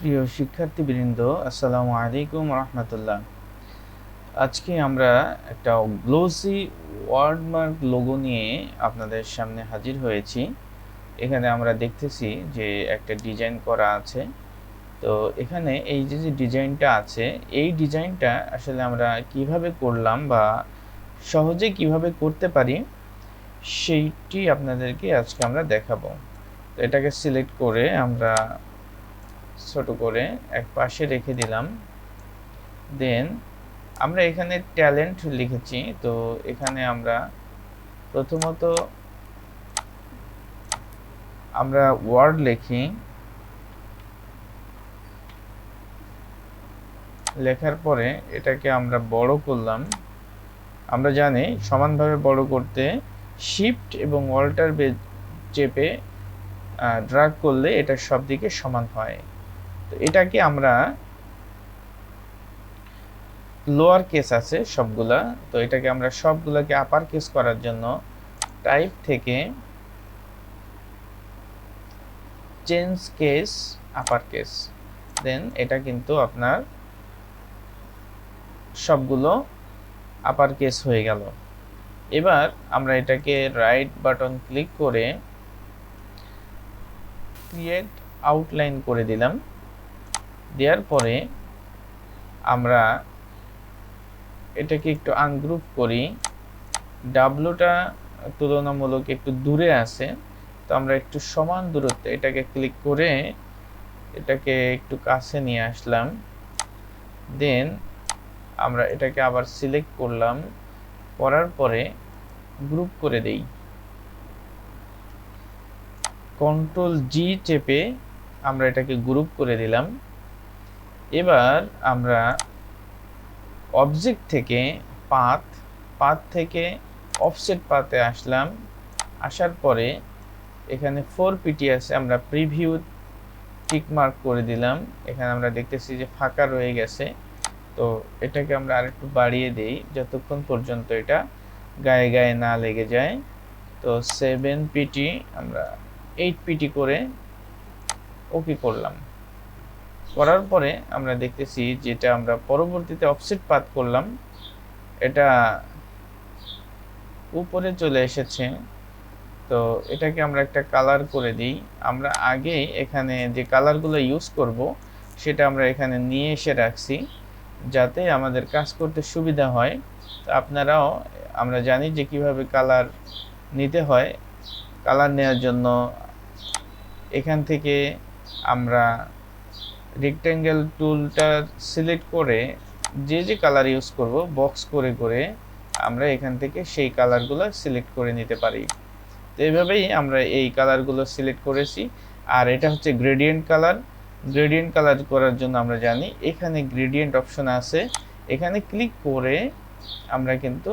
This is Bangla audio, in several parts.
প্রিয় শিক্ষার্থীবৃন্দ, আসসালামু আলাইকুম রহমতুল্লাহ। আজকে আমরা একটা গ্লোসি ওয়ার্ডমার্ক লোগো নিয়ে আপনাদের সামনে হাজির হয়েছি। এখানে আমরা দেখতেছি যে একটা ডিজাইন করা আছে। তো এখানে এই যে ডিজাইনটা আছে, এই ডিজাইনটা আসলে আমরা কিভাবে করলাম বা সহজে কিভাবে করতে পারি সেইটি আপনাদেরকে আজকে আমরা দেখাবো। তো এটাকে সিলেক্ট করে আমরা ছোট করে এক পাশে রেখে দিলাম। দেন আমরা এখানে ট্যালেন্ট লিখেছি। তো এখানে আমরা প্রথমত আমরা ওয়ার্ড লিখি, লেখার পরে এটাকে আমরা বড় করলাম। আমরা জানি সমানভাবে বড় করতে শিফট এবং অল্টার চেপে ড্র্যাগ করলে এটা সব দিকে সমান হয়। তো এটাকে আমরা লোয়ার কেস আছে সবগুলা, তো এটাকে আমরা সবগুলাকে আপার কেস করার জন্য টাইপ থেকে চেঞ্জ কেস আপার কেস, দেন এটা কিন্তু আপনার সবগুলো আপার কেস হয়ে গেল। এবার আমরা এটাকে রাইট বাটন ক্লিক করে ক্রিয়েট আউটলাইন করে দিলাম। দেওয়ার পরে আমরা এটাকে একটু আনগ্রুপ করি। ডাব্লুটা তুলনামূলক একটু দূরে আছে, তো আমরা একটু সমান দূরত্বে এটাকে ক্লিক করে এটাকে একটু কাছে নিয়ে আসলাম। দেন আমরা এটাকে আবার সিলেক্ট করলাম, করার পরে গ্রুপ করে দেই। কন্ট্রোল জি চেপে আমরা এটাকে গ্রুপ করে দিলাম। এবার আমরা অবজেক্ট থেকে পাথ থেকে অফসেট পাথে আসলাম। আসার পরে এখানে 4pt আছে, আমরা প্রিভিউ টিক মার্ক করে দিলাম। এখানে আমরা দেখতেছি যে ফাঁকা রয়ে গেছে, তো এটাকে আমরা আরেকটু বাড়িয়ে দেই যতক্ষণ পর্যন্ত এটা গায়ে গায়ে না লেগে যায়। তো 7pt আমরা 8pt করে ওকে করলাম। করার পরে আমরা দেখতেছি যেটা আমরা পরবর্তীতে অফসেট পাথ করলাম এটা উপরে চলে এসেছে। তো এটাকে আমরা একটা কালার করে দিই। আমরা আগে এখানে যে কালারগুলো ইউজ করব সেটা আমরা এখানে নিয়ে এসে রাখছি যাতে আমাদের কাজ করতে সুবিধা হয়। তো আপনারাও, আমরা জানি যে কিভাবে কালার নিতে হয়। কালার নেওয়ার জন্য এখান থেকে আমরা রেক্ট্যাঙ্গেল টুলটা সিলেক্ট করে যে কালার ইউজ করব বক্স করে করে আমরা এখান থেকে সেই কালারগুলো সিলেক্ট করে নিতে পারি। তো এইভাবেই আমরা এই কালারগুলো সিলেক্ট করেছি। আর এটা হচ্ছে গ্রেডিয়েন্ট কালার। গ্রেডিয়েন্ট কালার করার জন্য আমরা জানি এখানে গ্রেডিয়েন্ট অপশন আছে, এখানে ক্লিক করে আমরা কিন্তু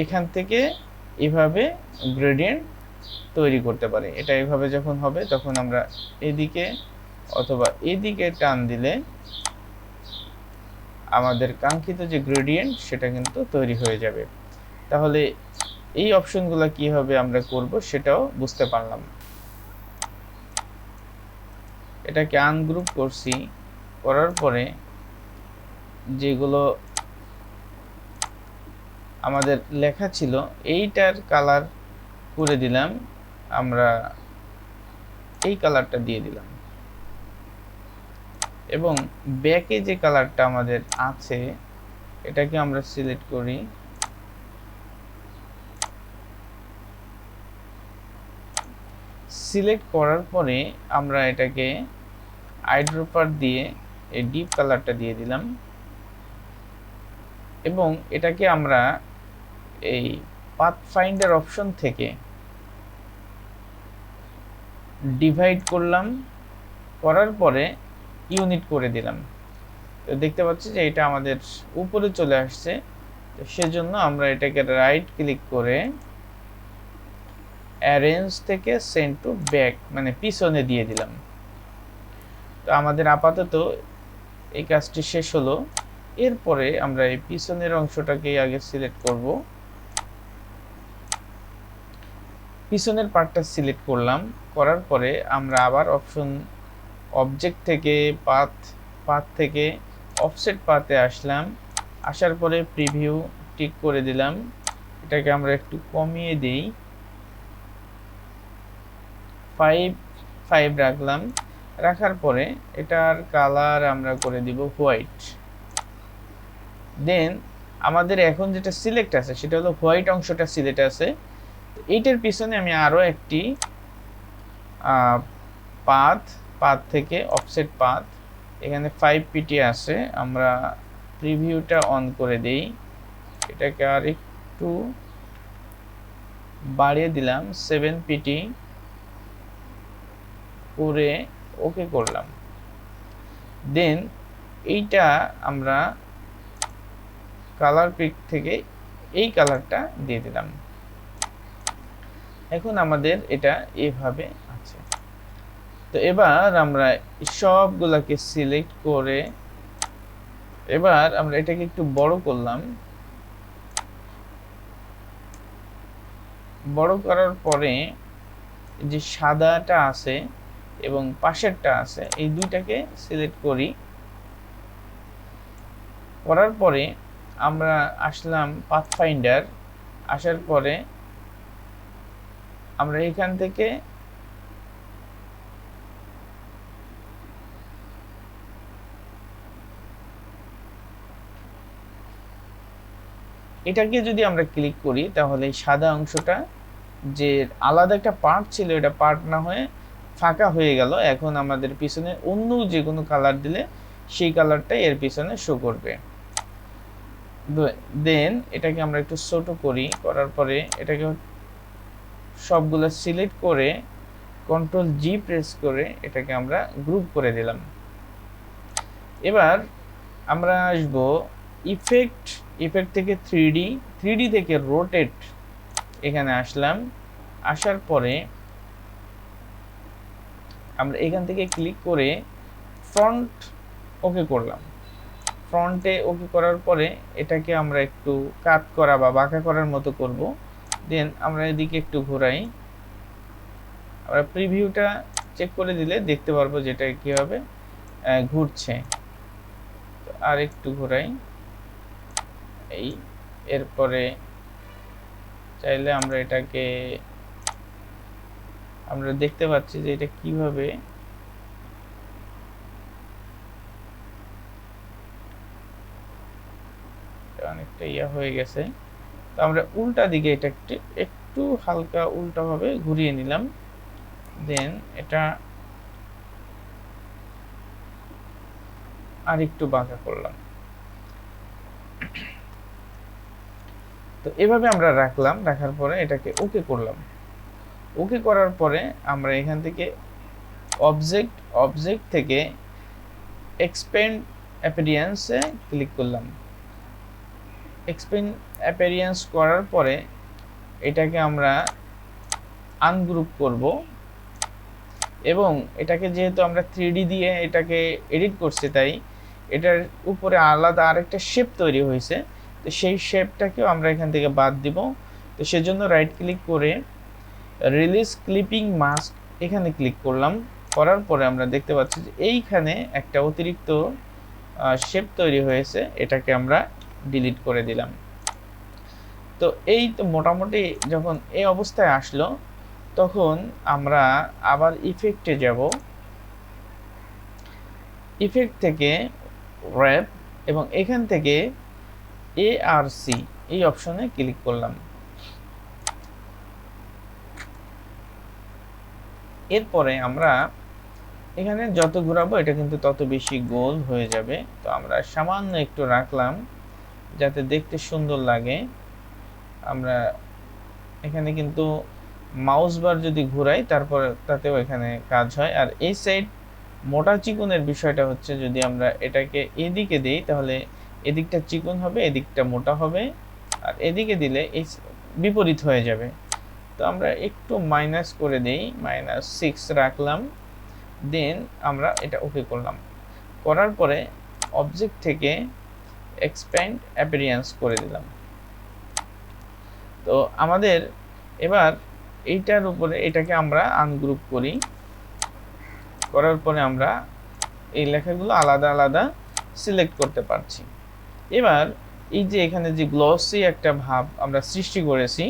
এখান থেকে এভাবে গ্রেডিয়েন্ট তৈরি করতে পারি। এটা এইভাবে যখন হবে তখন আমরা এদিকে অথবা এদিকে টান দিলে আমাদের কাঙ্ক্ষিত যে গ্রেডিয়েন্ট সেটা কিন্তু তৈরি হয়ে যাবে। তাহলে এই অপশনগুলো কিভাবে আমরা করব সেটাও বুঝতে পারলাম। এটাকে আনগ্রুপ করছি, করার পরে যেগুলো আমাদের লেখা ছিল এইটার কালার করে দিলাম, আমরা এই কালারটা দিয়ে দিলাম। এবং ব্যাকে যে কালারটা আমাদের আছে এটাকে আমরা সিলেক্ট করি। সিলেক্ট করার পরে আমরা এটাকে আইড্রপার দিয়ে এই ডিপ কালারটা দিয়ে দিলাম এবং এটাকে আমরা এই পাথফাইন্ডার অপশন থেকে ডিভাইড করলাম, করার পরে ইউনিট করে দিলাম। তো দেখতে পাচ্ছি যে এটা আমাদের উপরে চলে আসছে। তো সেজন্য আমরা এটাকে রাইট ক্লিক করে অ্যারেঞ্জ থেকে সেন্ড টু ব্যাক মানে পিছনে দিয়ে দিলাম। তো আমাদের আপাতত এই কাজটি শেষ হলো। এরপরে আমরা এই পিছনের অংশটাকে আগে সিলেক্ট করব। পিছনের পার্টটা সিলেক্ট করলাম, করার পরে আমরা আবার অপশন অবজেক্ট থেকে পাথ থেকে অফসেট পাথে আসলাম, আসার পরে প্রিভিউ টিক করে দিলাম, এটাকে আমরা একটু কমিয়ে দিই, 5 রাখলাম। রাখার পরে এটার কালার আমরা করে দিব হোয়াইট। দেন আমাদের এখন যেটা সিলেক্ট আছে সেটা হলো হোয়াইট অংশটা সিলেক্ট আছে। এইটার পিছনে আমি আরো একটি পাথ থেকে অফসেট পাথ, এখানে 5 পিটি আছে, আমরা প্রিভিউটা অন করে দেই, এটাকে আর একটু বাড়িয়ে দিলাম 7 পিটি করে ওকে করলাম। দেন এইটা আমরা কালার পিক থেকে এই কালারটা দিয়ে দিলাম। এখন আমাদের এটা এভাবে আছে। তো এবার আমরা সবগুলাকে সিলেক্ট করে এবার আমরা এটাকে একটু বড় করলাম। বড় করার পরে যে সাদাটা আছে এবং পাশেরটা আছে এই দুইটাকে সিলেক্ট করি। করার পরে আমরা আসলাম পাথফাইন্ডার, আসার পরে আমরা এখান থেকে এটাকে যদি আমরা ক্লিক করি তাহলে এই সাদা অংশটা যে আলাদা একটা পার্ট ছিল এটা পার্ট না হয়ে ফাঁকা হয়ে গেল। এখন আমাদের পিছনে অন্য যে কোনো কালার দিলে সেই কালারটাই এর পিছনে শো করবে। দেন এটাকে আমরা একটু ছোট করি, করার পরে এটাকে সবগুলো সিলেক্ট করে কন্ট্রোল জি প্রেস করে এটাকে আমরা গ্রুপ করে দিলাম। এবার আমরা আসবো ইফেক্ট থেকে 3D থেকে রোটেট, এখানে আসলাম। আসার পরে আমরা এখান থেকে ক্লিক করে ফ্রন্ট ওকে করলাম। ফ্রন্টে ওকে করার পরে এটাকে আমরা একটু কাট করা বা বাঁকা করার মতো করব। দেন আমরা এদিকে একটু ঘোরাই, আমরা প্রিভিউটা চেক করে দিলে দেখতে পারবো যেটা কিভাবে ঘুরছে। তো আর একটু ঘোরাই, এই এরপরে চাইলে আমরা এটাকে আমরা দেখতে পাচ্ছি যে এটা কিভাবে অনেকটা ইয়া হয়ে গেছে। তো আমরা উল্টা দিকে এটা একটু হালকা উল্টা ভাবে ঘুরিয়ে নিলাম। দেন এটা আর একটু বাঁকা করলাম। তো এভাবে আমরা রাখলাম, রাখার পরে এটাকে ওকে করলাম। ওকে করার পরে আমরা এখান থেকে অবজেক্ট থেকে এক্সপ্যান্ড অ্যাপিয়ারেন্সে ক্লিক করলাম। এক্সপ্যান্ড অ্যাপিয়ারেন্স করার পরে এটাকে আমরা আনগ্রুপ করব এবং এটাকে যেহেতু আমরা 3D দিয়ে এটাকে এডিট করছি তাই এটার উপরে আলাদা আরেকটা শেপ তৈরি হয়েছে। তো সেই শেপটাকেও আমরা এখান থেকে বাদ দিব। তো সেজন্য রাইট ক্লিক করে রিলিজ ক্লিপিং মাস্ক এখানে ক্লিক করলাম। করার পরে আমরা দেখতে পাচ্ছি যে এইখানে একটা অতিরিক্ত শেপ তৈরি হয়েছে, এটাকে আমরা ডিলিট করে দিলাম। তো এই তো মোটামুটি যখন এই অবস্থায় আসলো তখন আমরা আবার ইফেক্টে যাব। ইফেক্ট থেকে র্যাপ এবং এখান থেকে এআরসি এই অপশনে ক্লিক করলাম। এরপরে আমরা এখানে যত ঘোরাবো এটা কিন্তু তত বেশি গোল হয়ে যাবে। তো আমরা সামান্য একটু রাখলাম যাতে দেখতে সুন্দর লাগে। আমরা এখানে কিন্তু মাউস বার যদি ঘুরাই তারপর তাতেও এখানে কাজ হয়। আর এই সাইড মোটা চিকনের বিষয়টা হচ্ছে যদি আমরা এটাকে এদিকে দেই তাহলে এদিকটা চিকন হবে, এদিকটা মোটা হবে, আর এদিকে দিলে এই বিপরীত হয়ে যাবে। তো আমরা একটু মাইনাস করে দেই, -6 রাখলাম। দেন আমরা এটা ওকে করলাম। করার পরে অবজেক্ট থেকে এক্সপ্যান্ড অ্যাপিয়ারেন্স করে দিলাম। তো আমাদের এবার এইটার উপরে এটাকে আমরা আনগ্রুপ করি, করার পরে আমরা এই লেখাগুলো আলাদা আলাদা সিলেক্ট করতে পারছি। এবার এই যে এখানে যে গ্লসি একটা ভাব আমরা সৃষ্টি করেছি,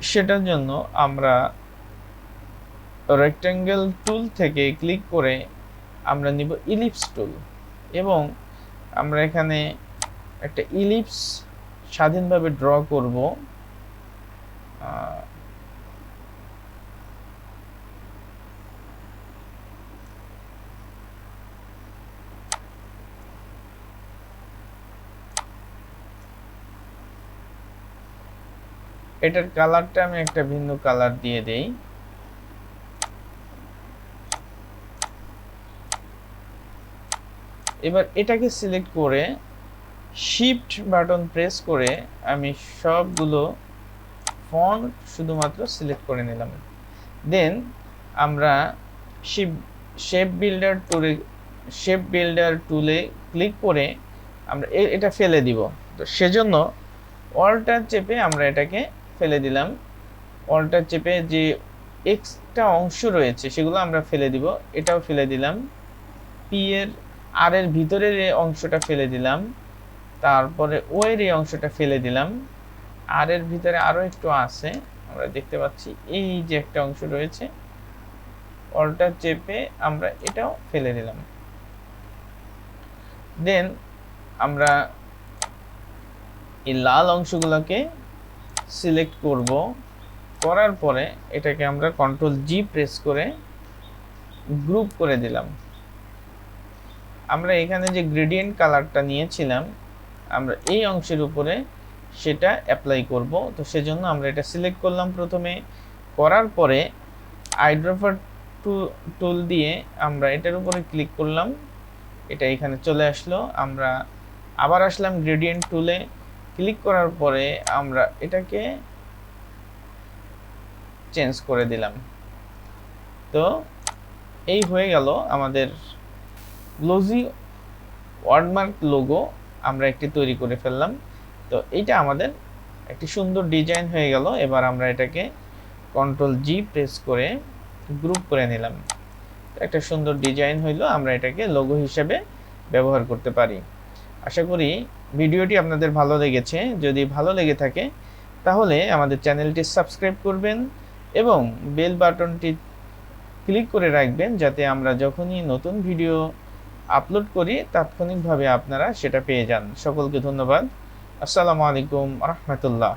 সেটার জন্য আমরা রেক্ট্যাঙ্গেল টুল থেকে ক্লিক করে আমরা নিব ইলিপস টুল, এবং আমরা এখানে একটা ইলিপস স্বাধীনভাবে ড্র করব। এটার কালারটা আমি একটা ভিন্ন কালার দিয়ে দেই। এবার এটাকে সিলেক্ট করে শিফট বাটন প্রেস করে আমি সবগুলো ফন্ট শুধুমাত্র সিলেক্ট করে নিলাম। দেন আমরা শেপ বিল্ডার টুলে ক্লিক করে আমরা এটা ফেলে দিব। তো সেজন্য অল্টার চেপে আমরা এটাকে ফেলে দিলাম। অল্টার চেপে যে এক্সট্রা অংশ রয়েছে সেগুলো আমরা ফেলে দিব, এটাও ফেলে দিলাম। পি এর আর এর ভিতরের এই অংশটা ফেলে দিলাম, তারপরে ও এর এই অংশটা ফেলে দিলাম। আর এর ভিতরে আরো একটু আছে, আমরা দেখতে পাচ্ছি এই যে একটা অংশ রয়েছে, অল্টার চেপে আমরা এটাও ফেলে দিলাম। দেন আমরা এই লাল অংশগুলোকে সিলেক্ট করব, করার পরে এটাকে আমরা কন্ট্রোল জি প্রেস করে গ্রুপ করে দিলাম। আমরা এখানে যে গ্রেডিয়েন্ট কালারটা নিয়েছিলাম আমরা এই অংশের উপরে সেটা অ্যাপ্লাই করব। তো সেজন্য আমরা এটা সিলেক্ট করলাম প্রথমে, করার পরে আইড্রপার টুল দিয়ে আমরা এটার উপরে ক্লিক করলাম, এটা এখানে চলে আসলো। আমরা আবার আসলাম গ্রেডিয়েন্ট টুলে, ক্লিক করার পরে আমরা এটাকে চেঞ্জ করে দিলাম। তো এই হয়ে গেল আমাদের গ্লোজি ওয়ার্ডমার্ক লোগো আমরা একটি তৈরি করে ফেললাম। তো এইটা আমাদের একটি সুন্দর ডিজাইন হয়ে গেল। এবার আমরা এটাকে কন্ট্রোল জি প্রেস করে গ্রুপ করে নিলাম, একটা সুন্দর ডিজাইন হইলো। আমরা এটাকে লোগো হিসেবে ব্যবহার করতে পারি। আশা করি ভিডিওটি আপনাদের ভালো লেগেছে। যদি ভালো লেগে থাকে তাহলে আমাদের চ্যানেলটি সাবস্ক্রাইব করবেন এবং বেল বাটনটি ক্লিক করে রাখবেন, যাতে আমরা যখনই নতুন ভিডিও আপলোড করি তাৎক্ষণিকভাবে আপনারা সেটা পেয়ে যান। সকলকে ধন্যবাদ। আসসালামু আলাইকুম রাহমাতুল্লাহ।